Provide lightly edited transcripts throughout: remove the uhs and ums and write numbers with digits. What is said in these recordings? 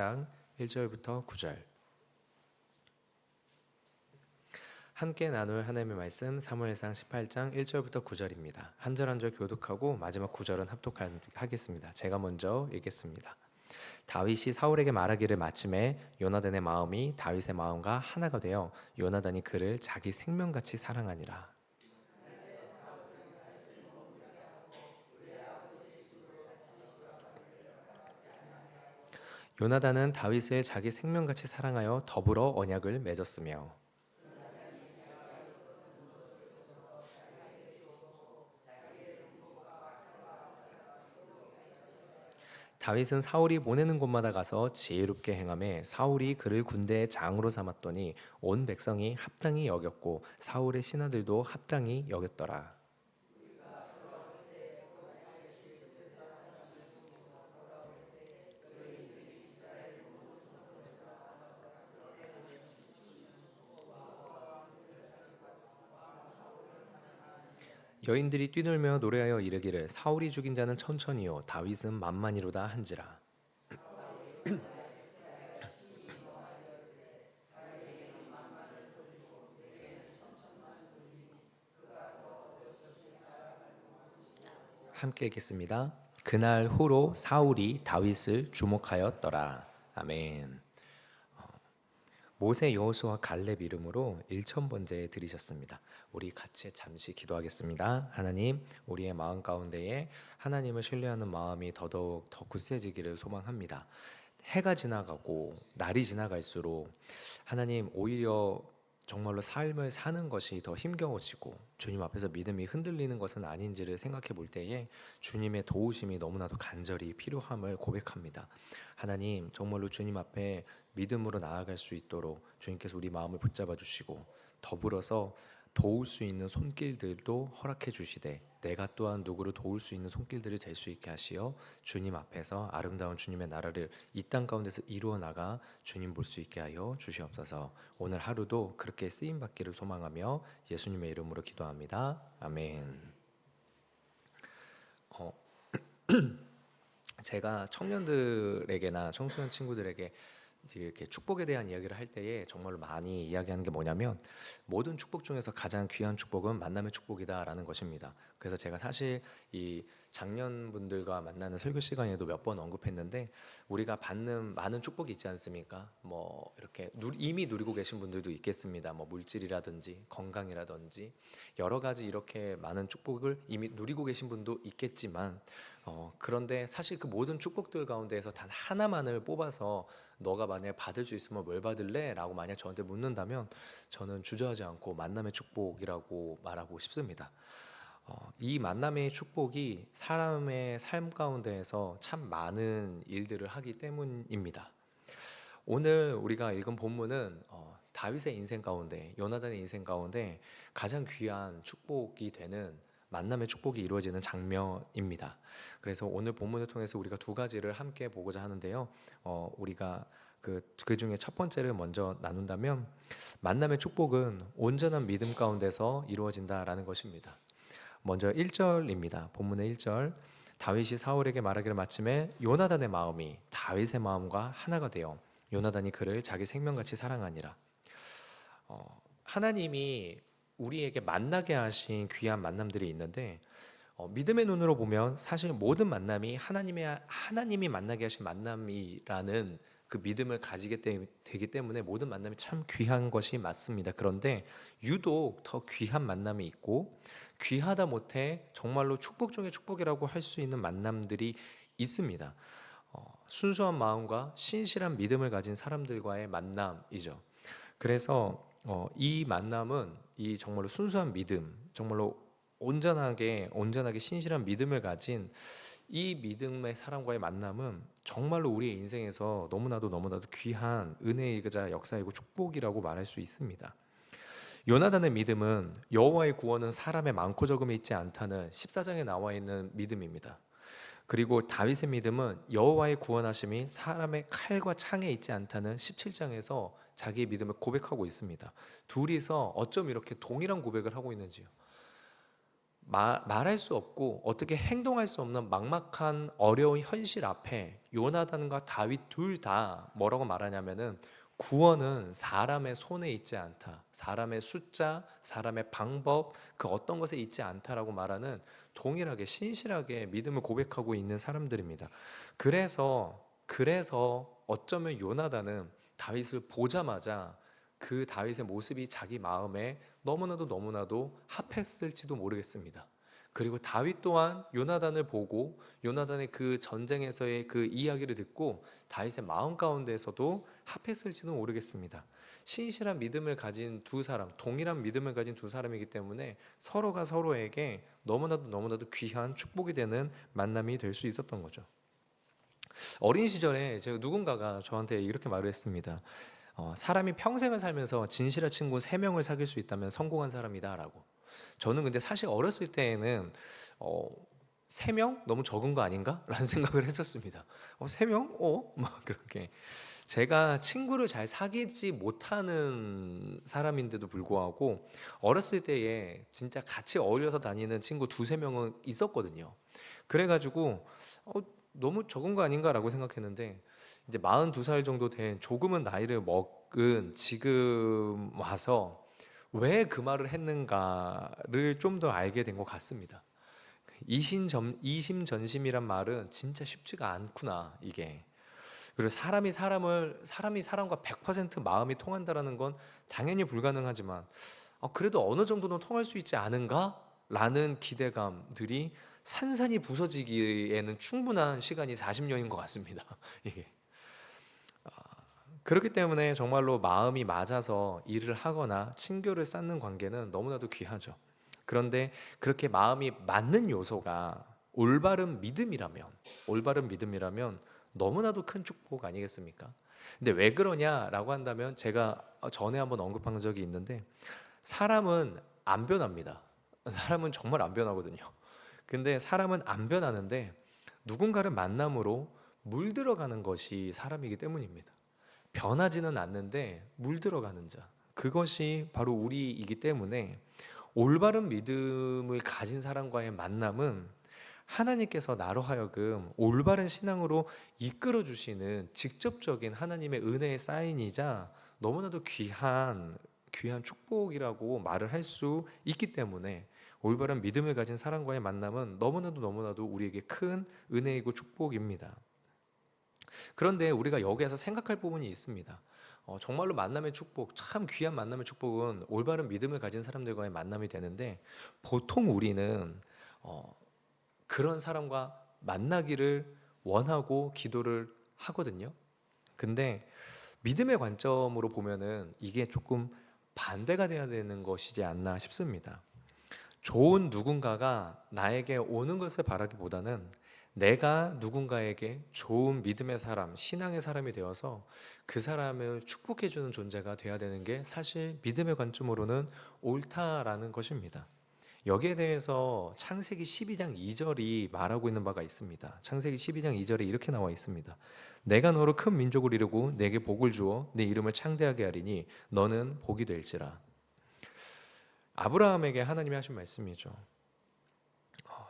장 1절부터 9절. 함께 나눌 하나님의 말씀 사무엘상 18장 1절부터 9절입니다. 한 절 한 절 교독하고 마지막 9절은 합독하겠습니다. 제가 먼저 읽겠습니다. 다윗이 사울에게 말하기를 마침에 요나단의 마음이 다윗의 마음과 하나가 되어 요나단이 그를 자기 생명같이 사랑하니라. 요나단은 다윗을 자기 생명같이 사랑하여 더불어 언약을 맺었으며 다윗은 사울이 보내는 곳마다 가서 지혜롭게 행하며 사울이 그를 군대의 장으로 삼았더니 온 백성이 합당히 여겼고 사울의 신하들도 합당히 여겼더라. 여인들이 뛰놀며 노래하여 이르기를 사울이 죽인 자는 천천히요 다윗은 만만이로다 한지라. 함께 읽겠습니다. 그날 후로 사울이 다윗을 주목하였더라. 아멘. 모세, 여호수아, 갈렙 이름으로 1,000번째 드리셨습니다. 우리 같이 잠시 기도하겠습니다. 하나님, 우리의 마음 가운데에 하나님을 신뢰하는 마음이 더더욱 더 굳세지기를 소망합니다. 해가 지나가고 날이 지나갈수록 하나님 오히려 정말로 삶을 사는 것이 더 힘겨워지고 주님 앞에서 믿음이 흔들리는 것은 아닌지를 생각해 볼 때에 주님의 도우심이 너무나도 간절히 필요함을 고백합니다. 하나님, 정말로 주님 앞에 믿음으로 나아갈 수 있도록 주님께서 우리 마음을 붙잡아 주시고 더불어서 도울 수 있는 손길들도 허락해 주시되 내가 또한 누구를 도울 수 있는 손길들이 될 수 있게 하시어 주님 앞에서 아름다운 주님의 나라를 이 땅 가운데서 이루어 나가 주님 볼 수 있게 하여 주시옵소서. 오늘 하루도 그렇게 쓰임 받기를 소망하며 예수님의 이름으로 기도합니다. 아멘. 제가 청년들에게나 청소년 친구들에게 이렇게 축복에 대한 이야기를 할 때에 정말로 많이 이야기하는 게 뭐냐면 모든 축복 중에서 가장 귀한 축복은 만남의 축복이다라는 것입니다. 그래서 제가 사실 이 장년분들과 만나는 설교 시간에도 몇 번 언급했는데 우리가 받는 많은 축복이 있지 않습니까? 뭐 이렇게 이미 누리고 계신 분들도 있겠습니다. 뭐 물질이라든지 건강이라든지 여러 가지 이렇게 많은 축복을 이미 누리고 계신 분도 있겠지만 그런데 사실 그 모든 축복들 가운데에서 단 하나만을 뽑아서 너가 만약에 받을 수 있으면 뭘 받을래? 라고 만약 저한테 묻는다면 저는 주저하지 않고 만남의 축복이라고 말하고 싶습니다. 이 만남의 축복이 사람의 삶 가운데에서 참 많은 일들을 하기 때문입니다. 오늘 우리가 읽은 본문은 다윗의 인생 가운데, 요나단의 인생 가운데 가장 귀한 축복이 되는 만남의 축복이 이루어지는 장면입니다. 그래서 오늘 본문을 통해서 우리가 두 가지를 함께 보고자 하는데요. 우리가 그 중에 첫 번째를 먼저 나눈다면 만남의 축복은 온전한 믿음 가운데서 이루어진다라는 것입니다. 먼저 1절입니다. 본문의 1절. 다윗이 사울에게 말하기를 마침에 요나단의 마음이 다윗의 마음과 하나가 되어 요나단이 그를 자기 생명같이 사랑하니라. 하나님이 우리에게 만나게 하신 귀한 만남들이 있는데 믿음의 눈으로 보면 사실 모든 만남이 하나님이 만나게 하신 만남이라는 그 믿음을 가지게 되기 때문에 모든 만남이 참 귀한 것이 맞습니다. 그런데 유독 더 귀한 만남이 있고 귀하다 못해 정말로 축복 중에 축복이라고 할 수 있는 만남들이 있습니다. 순수한 마음과 신실한 믿음을 가진 사람들과의 만남이죠. 그래서 이 만남은 이 정말로 순수한 믿음, 정말로 온전하게 신실한 믿음을 가진 이 믿음의 사람과의 만남은 정말로 우리의 인생에서 너무나도 귀한 은혜이자 역사이고 축복이라고 말할 수 있습니다. 요나단의 믿음은 여호와의 구원은 사람의 많고 적음에 있지 않다는 14장에 나와 있는 믿음입니다. 그리고 다윗의 믿음은 여호와의 구원하심이 사람의 칼과 창에 있지 않다는 17장에서 자기의 믿음을 고백하고 있습니다. 둘이서 어쩜 이렇게 동일한 고백을 하고 있는지요. 말할 수 없고 어떻게 행동할 수 없는 막막한 어려운 현실 앞에 요나단과 다윗 둘 다 뭐라고 말하냐면은 구원은 사람의 손에 있지 않다. 사람의 숫자, 사람의 방법, 그 어떤 것에 있지 않다라고 말하는 동일하게 신실하게 믿음을 고백하고 있는 사람들입니다. 그래서 어쩌면 요나단은 다윗을 보자마자 그 다윗의 모습이 자기 마음에 너무나도 합했을지도 모르겠습니다. 그리고 다윗 또한 요나단을 보고 요나단의 그 전쟁에서의 그 이야기를 듣고 다윗의 마음 가운데에서도 합했을지도 모르겠습니다. 신실한 믿음을 가진 두 사람, 동일한 믿음을 가진 두 사람이기 때문에 서로가 서로에게 너무나도 귀한 축복이 되는 만남이 될 수 있었던 거죠. 어린 시절에 제가 누군가가 저한테 이렇게 말을 했습니다. 사람이 평생을 살면서 진실한 친구 3명을 사귈 수 있다면 성공한 사람이다라고. 저는 근데 사실 어렸을 때에는 어, 3명? 너무 적은 거 아닌가? 라는 생각을 했었습니다. 3명? 막 그렇게. 제가 친구를 잘 사귀지 못하는 사람인데도 불구하고 어렸을 때에 진짜 같이 어울려서 다니는 친구 두세 명은 있었거든요. 그래가지고 너무 적은 거 아닌가라고 생각했는데 이제 42살 정도 된 조금은 나이를 먹은 지금 와서 왜 그 말을 했는가를 좀 더 알게 된 것 같습니다. 이심전심이란 말은 진짜 쉽지가 않구나 이게. 그리고 사람이 사람과 100% 마음이 통한다라는 건 당연히 불가능하지만 그래도 어느 정도는 통할 수 있지 않은가? 라는 기대감들이 산산이 부서지기에는 충분한 시간이 40년인 것 같습니다. 이게. 그렇기 때문에 정말로 마음이 맞아서 일을 하거나 친교를 쌓는 관계는 너무나도 귀하죠. 그런데 그렇게 마음이 맞는 요소가 올바른 믿음이라면 너무나도 큰 축복 아니겠습니까? 근데 왜 그러냐라고 한다면 제가 전에 한번 언급한 적이 있는데 사람은 안 변합니다. 사람은 정말 안 변하거든요. 근데 사람은 안 변하는데 누군가를 만남으로 물들어가는 것이 사람이기 때문입니다. 변하지는 않는데 물들어가는 자. 그것이 바로 우리이기 때문에 올바른 믿음을 가진 사람과의 만남은 하나님께서 나로 하여금 올바른 신앙으로 이끌어 주시는 직접적인 하나님의 은혜의 사인이자 너무나도 귀한 축복이라고 말을 할 수 있기 때문에 올바른 믿음을 가진 사람과의 만남은 너무나도 우리에게 큰 은혜이고 축복입니다. 그런데 우리가 여기에서 생각할 부분이 있습니다. 정말로 만남의 축복, 참 귀한 만남의 축복은 올바른 믿음을 가진 사람들과의 만남이 되는데 보통 우리는 그런 사람과 만나기를 원하고 기도를 하거든요. 근데 믿음의 관점으로 보면은 이게 조금 반대가 돼야 되는 것이지 않나 싶습니다. 좋은 누군가가 나에게 오는 것을 바라기보다는 내가 누군가에게 좋은 믿음의 사람, 신앙의 사람이 되어서 그 사람을 축복해 주는 존재가 되어야 되는 게 사실 믿음의 관점으로는 옳다라는 것입니다. 여기에 대해서 창세기 12장 2절이 말하고 있는 바가 있습니다. 창세기 12장 2절에 이렇게 나와 있습니다. 내가 너로 큰 민족을 이루고 내게 복을 주어 내 이름을 창대하게 하리니 너는 복이 될지라. 아브라함에게 하나님이 하신 말씀이죠.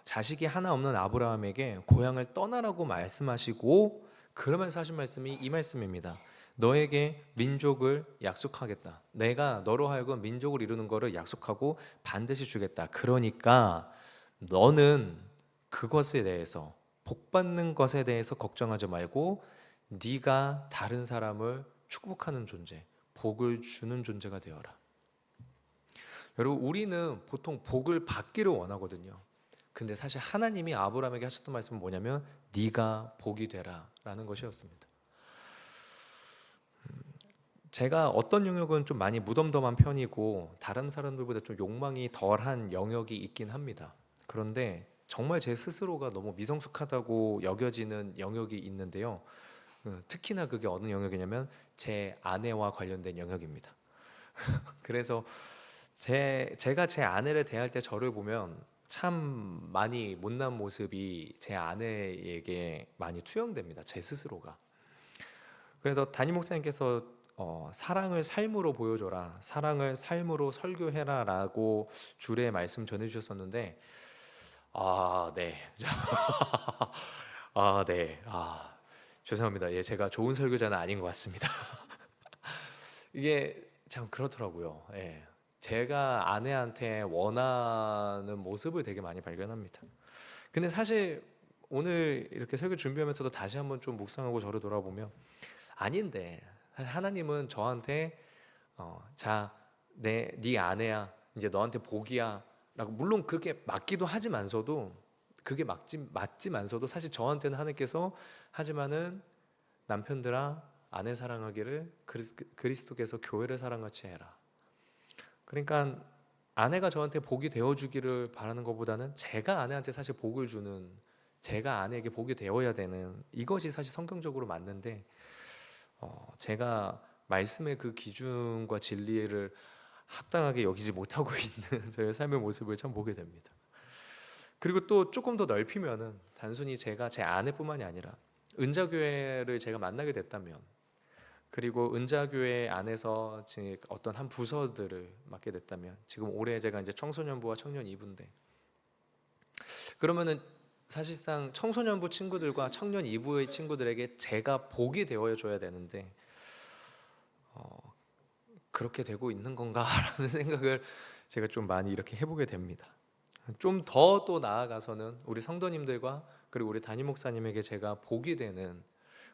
자식이 하나 없는 아브라함에게 고향을 떠나라고 말씀하시고 그러면서 하신 말씀이 이 말씀입니다. 너에게 민족을 약속하겠다. 내가 너로 하여금 민족을 이루는 것을 약속하고 반드시 주겠다. 그러니까 너는 그것에 대해서 복받는 것에 대해서 걱정하지 말고 네가 다른 사람을 축복하는 존재, 복을 주는 존재가 되어라. 여러분 우리는 보통 복을 받기를 원하거든요. 근데 사실 하나님이 아브라함에게 하셨던 말씀은 뭐냐면 네가 복이 되라라는 것이었습니다. 제가 어떤 영역은 좀 많이 무덤덤한 편이고 다른 사람들보다 좀 욕망이 덜한 영역이 있긴 합니다. 그런데 정말 제 스스로가 너무 미성숙하다고 여겨지는 영역이 있는데요. 특히나 그게 어느 영역이냐면 제 아내와 관련된 영역입니다. 그래서 제가 제 아내를 대할 때 저를 보면 참 많이 못난 모습이 제 아내에게 많이 투영됩니다. 제 스스로가. 그래서 담임 목사님께서 사랑을 삶으로 보여줘라, 사랑을 삶으로 설교해라라고 주례 말씀 전해주셨었는데 아, 네. 아, 네. 죄송합니다. 예, 제가 좋은 설교자는 아닌 것 같습니다. 이게 참 그렇더라고요. 예. 제가 아내한테 원하는 모습을 되게 많이 발견합니다. 근데 사실 오늘 이렇게 설교 준비하면서도 다시 한번 좀 묵상하고 저를 돌아보면 아닌데 하나님은 저한테 자, 네 아내야, 이제 너한테 복이야라고 물론 그렇게 맞기도 하지만서도 그게 맞지만서도 사실 저한테는 하나님께서 하지만은 남편들아 아내 사랑하기를 그리스도께서 교회를 사랑같이 해라. 그러니까 아내가 저한테 복이 되어 주기를 바라는 것보다는 제가 아내한테 사실 복을 주는 제가 아내에게 복이 되어야 되는 이것이 사실 성경적으로 맞는데 제가 말씀의 그 기준과 진리를 합당하게 여기지 못하고 있는 저의 삶의 모습을 참 보게 됩니다. 그리고 또 조금 더 넓히면은 단순히 제가 제 아내뿐만이 아니라 은자교회를 제가 만나게 됐다면 그리고 은자교회 안에서 어떤 한 부서들을 맡게 됐다면 지금 올해 제가 이제 청소년부와 청년 2부인데 그러면은 사실상 청소년부 친구들과 청년 2부의 친구들에게 제가 복이 되어 줘야 되는데 그렇게 되고 있는 건가라는 생각을 제가 좀 많이 이렇게 해보게 됩니다. 좀 더 또 나아가서는 우리 성도님들과 그리고 우리 담임 목사님에게 제가 복이 되는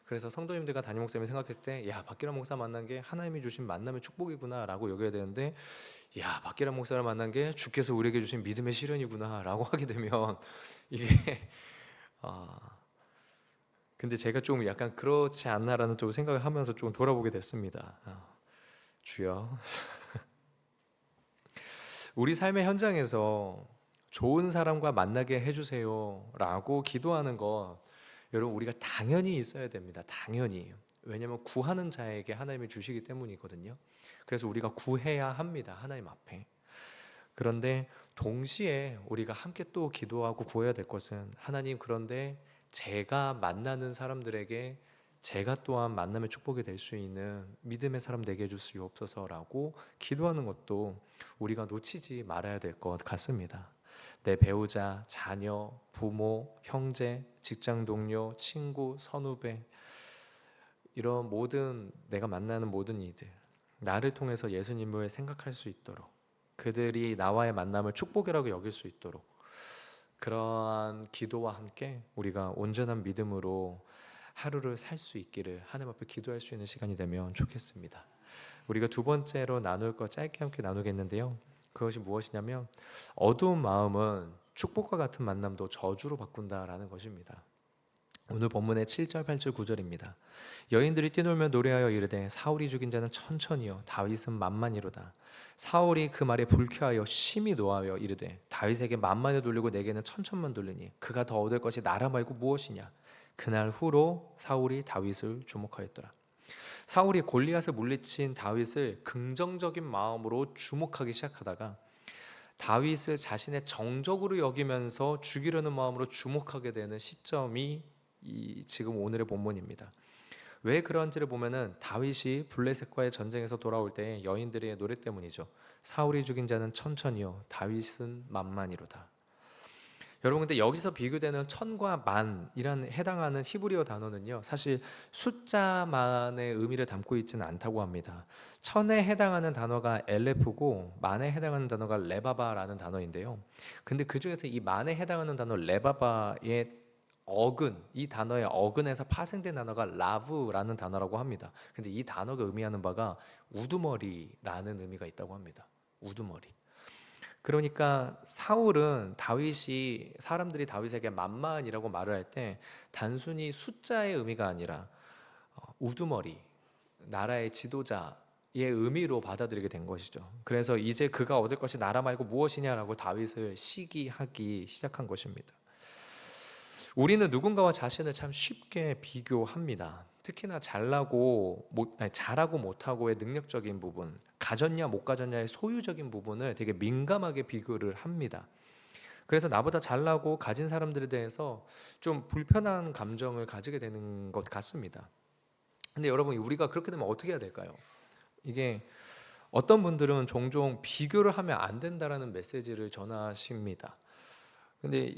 그래서 성도님들과 담임 목사님이 생각했을 때 야 박기란 목사 만난 게 하나님이 주신 만남의 축복이구나라고 여겨야 되는데 야 박기란 목사를 만난 게 주께서 우리에게 주신 믿음의 시련이구나라고 하게 되면 이게 아 근데 제가 좀 약간 그렇지 않나라는 좀 생각을 하면서 좀 돌아보게 됐습니다. 주여 우리 삶의 현장에서 좋은 사람과 만나게 해주세요라고 기도하는 것 여러분 우리가 당연히 있어야 됩니다. 당연히. 왜냐하면 구하는 자에게 하나님이 주시기 때문이거든요. 그래서 우리가 구해야 합니다. 하나님 앞에. 그런데 동시에 우리가 함께 또 기도하고 구해야 될 것은 하나님 그런데 제가 만나는 사람들에게 제가 또한 만남의 축복이 될 수 있는 믿음의 사람 되게 해주시옵소서라고 기도하는 것도 우리가 놓치지 말아야 될 것 같습니다. 내 배우자, 자녀, 부모, 형제, 직장 동료, 친구, 선후배 이런 모든 내가 만나는 모든 이들 나를 통해서 예수님을 생각할 수 있도록 그들이 나와의 만남을 축복이라고 여길 수 있도록 그러한 기도와 함께 우리가 온전한 믿음으로 하루를 살 수 있기를 하나님 앞에 기도할 수 있는 시간이 되면 좋겠습니다. 우리가 두 번째로 나눌 것 짧게 함께 나누겠는데요. 그것이 무엇이냐면 어두운 마음은 축복과 같은 만남도 저주로 바꾼다라는 것입니다. 오늘 본문의 7절, 8절, 9절입니다. 여인들이 뛰놀며 노래하여 이르되 사울이 죽인 자는 천천히요 다윗은 만만이로다. 사울이 그 말에 불쾌하여 심히 노하여 이르되 다윗에게 만만을 돌리고 내게는 천천만 돌리니 그가 더 얻을 것이 나라 말고 무엇이냐. 그날 후로 사울이 다윗을 주목하였더라. 사울이 골리앗을 물리친 다윗을 긍정적인 마음으로 주목하기 시작하다가 다윗을 자신의 정적으로 여기면서 죽이려는 마음으로 주목하게 되는 시점이 지금 오늘의 본문입니다. 왜 그런지를 보면은 다윗이 블레셋과의 전쟁에서 돌아올 때 여인들의 노래 때문이죠. 사울이 죽인 자는 천천히요 다윗은 만만이로다. 여러분 근데 여기서 비교되는 천과 만이란 해당하는 히브리어 단어는요 사실 숫자만의 의미를 담고 있지는 않다고 합니다. 천에 해당하는 단어가 엘레프고 만에 해당하는 단어가 레바바라는 단어인데요. 근데 그 중에서 이 만에 해당하는 단어 레바바의 어근, 이 단어의 어근에서 파생된 단어가 라브라는 단어라고 합니다. 근데 이 단어가 의미하는 바가 우두머리라는 의미가 있다고 합니다. 우두머리. 그러니까 사울은 다윗이 사람들이 다윗에게 만만이라고 말을 할 때 단순히 숫자의 의미가 아니라 우두머리, 나라의 지도자의 의미로 받아들이게 된 것이죠. 그래서 이제 그가 얻을 것이 나라 말고 무엇이냐라고 다윗을 시기하기 시작한 것입니다. 우리는 누군가와 자신을 참 쉽게 비교합니다. 특히나 잘하고 못하고의 능력적인 부분, 가졌냐 못 가졌냐의 소유적인 부분을 되게 민감하게 비교를 합니다. 그래서 나보다 잘나고 가진 사람들에 대해서 좀 불편한 감정을 가지게 되는 것 같습니다. 근데 여러분 우리가 그렇게 되면 어떻게 해야 될까요? 이게 어떤 분들은 종종 비교를 하면 안 된다라는 메시지를 전하십니다. 근데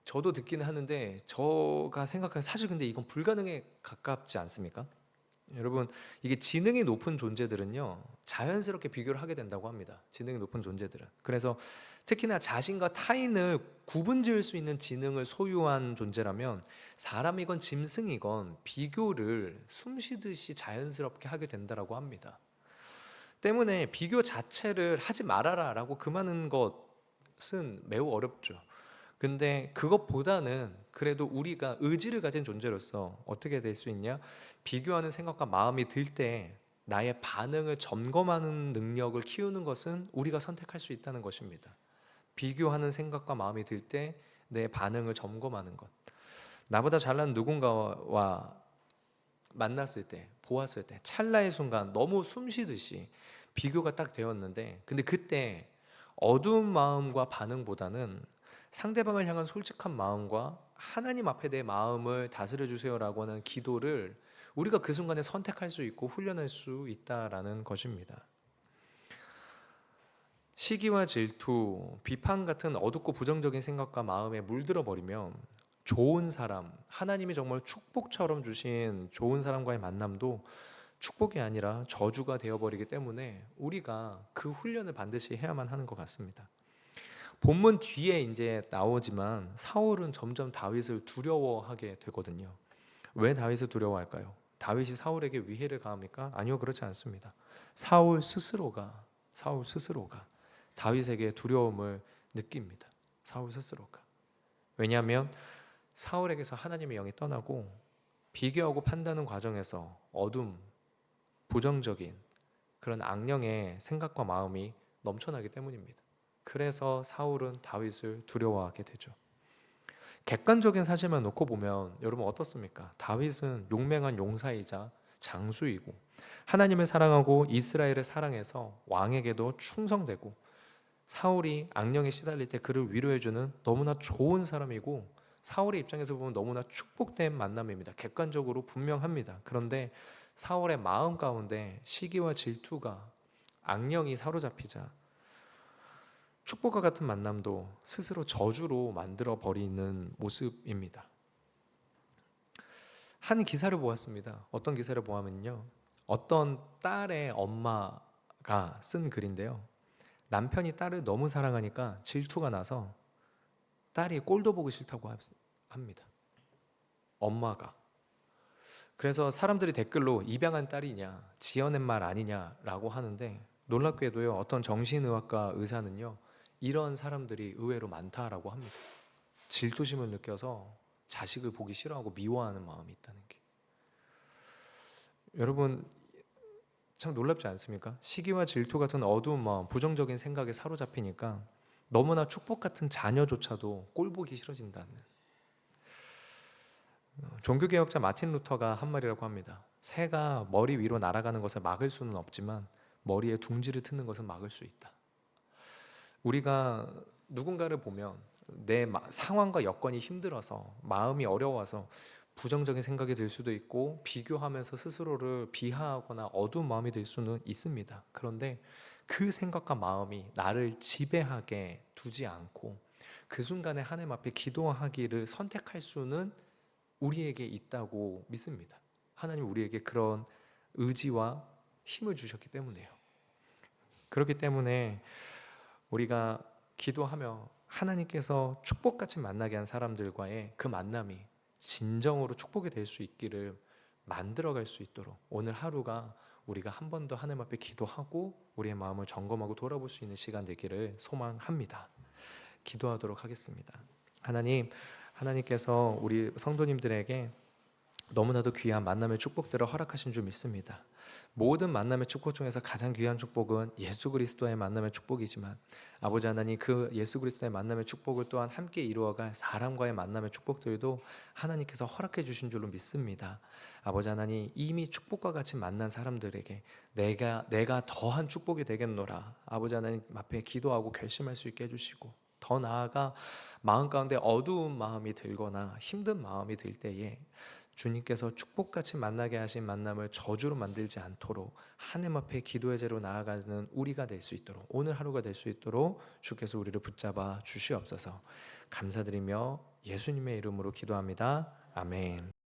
저도 듣기는 하는데 제가 생각하는 사실 근데 이건 불가능에 가깝지 않습니까? 여러분, 이게 지능이 높은 존재들은요 자연스럽게 비교를 하게 된다고 합니다. 지능이 높은 존재들은. 그래서 특히나 자신과 타인을 구분지을 수 있는 지능을 소유한 존재라면 사람이건 짐승이건 비교를 숨쉬듯이 자연스럽게 하게 된다라고 합니다. 때문에 비교 자체를 하지 말아라라고 금하는 것은 매우 어렵죠. 근데 그것보다는 그래도 우리가 의지를 가진 존재로서 어떻게 될 수 있냐? 비교하는 생각과 마음이 들 때 나의 반응을 점검하는 능력을 키우는 것은 우리가 선택할 수 있다는 것입니다. 비교하는 생각과 마음이 들 때 내 반응을 점검하는 것. 나보다 잘난 누군가와 만났을 때, 보았을 때 찰나의 순간 너무 숨쉬듯이 비교가 딱 되었는데, 근데 그때 어두운 마음과 반응보다는 상대방을 향한 솔직한 마음과 하나님 앞에 내 마음을 다스려 주세요라고 하는 기도를 우리가 그 순간에 선택할 수 있고 훈련할 수 있다라는 것입니다. 시기와 질투, 비판 같은 어둡고 부정적인 생각과 마음에 물들어 버리면 좋은 사람, 하나님이 정말 축복처럼 주신 좋은 사람과의 만남도 축복이 아니라 저주가 되어버리기 때문에 우리가 그 훈련을 반드시 해야만 하는 것 같습니다. 본문 뒤에 이제 나오지만 사울은 점점 다윗을 두려워하게 되거든요. 왜 다윗을 두려워할까요? 다윗이 사울에게 위해를 가합니까? 아니요, 그렇지 않습니다. 사울 스스로가 다윗에게 두려움을 느낍니다. 사울 스스로가. 왜냐하면 사울에게서 하나님의 영이 떠나고 비교하고 판단하는 과정에서 어둠, 부정적인 그런 악령의 생각과 마음이 넘쳐나기 때문입니다. 그래서 사울은 다윗을 두려워하게 되죠. 객관적인 사실만 놓고 보면 여러분 어떻습니까? 다윗은 용맹한 용사이자 장수이고 하나님을 사랑하고 이스라엘을 사랑해서 왕에게도 충성되고 사울이 악령에 시달릴 때 그를 위로해주는 너무나 좋은 사람이고 사울의 입장에서 보면 너무나 축복된 만남입니다. 객관적으로 분명합니다. 그런데 사울의 마음 가운데 시기와 질투가 악령이 사로잡히자 축복과 같은 만남도 스스로 저주로 만들어 버리는 모습입니다. 한 기사를 보았습니다. 어떤 기사를 보았면요, 어떤 딸의 엄마가 쓴 글인데요, 남편이 딸을 너무 사랑하니까 질투가 나서 딸이 꼴도 보기 싫다고 합니다. 엄마가. 그래서 사람들이 댓글로 입양한 딸이냐, 지어낸 말 아니냐라고 하는데 놀랍게도요, 어떤 정신의학과 의사는요, 이런 사람들이 의외로 많다라고 합니다. 질투심을 느껴서 자식을 보기 싫어하고 미워하는 마음이 있다는 게. 여러분 참 놀랍지 않습니까? 시기와 질투 같은 어두운 마음, 부정적인 생각에 사로잡히니까 너무나 축복 같은 자녀조차도 꼴 보기 싫어진다는. 종교개혁자 마틴 루터가 한 말이라고 합니다. 새가 머리 위로 날아가는 것을 막을 수는 없지만 머리에 둥지를 트는 것은 막을 수 있다. 우리가 누군가를 보면 내 상황과 여건이 힘들어서 마음이 어려워서 부정적인 생각이 들 수도 있고 비교하면서 스스로를 비하하거나 어두운 마음이 들 수는 있습니다. 그런데 그 생각과 마음이 나를 지배하게 두지 않고 그 순간에 하나님 앞에 기도하기를 선택할 수는 우리에게 있다고 믿습니다. 하나님 우리에게 그런 의지와 힘을 주셨기 때문에요. 그렇기 때문에 우리가 기도하며 하나님께서 축복같이 만나게 한 사람들과의 그 만남이 진정으로 축복이 될 수 있기를 만들어갈 수 있도록 오늘 하루가 우리가 한 번 더 하나님 앞에 기도하고 우리의 마음을 점검하고 돌아볼 수 있는 시간 되기를 소망합니다. 기도하도록 하겠습니다. 하나님께서 우리 성도님들에게 너무나도 귀한 만남의 축복들을 허락하신 줄 믿습니다. 모든 만남의 축복 중에서 가장 귀한 축복은 예수 그리스도의 만남의 축복이지만 아버지 하나님, 그 예수 그리스도의 만남의 축복을 또한 함께 이루어갈 사람과의 만남의 축복들도 하나님께서 허락해 주신 줄로 믿습니다. 아버지 하나님, 이미 축복과 같이 만난 사람들에게 내가 더한 축복이 되겠노라 아버지 하나님 앞에 기도하고 결심할 수 있게 해주시고, 더 나아가 마음 가운데 어두운 마음이 들거나 힘든 마음이 들 때에 주님께서 축복같이 만나게 하신 만남을 저주로 만들지 않도록 하나님 앞에 기도의 제로 나아가는 우리가 될 수 있도록, 오늘 하루가 될 수 있도록 주께서 우리를 붙잡아 주시옵소서. 감사드리며 예수님의 이름으로 기도합니다. 아멘.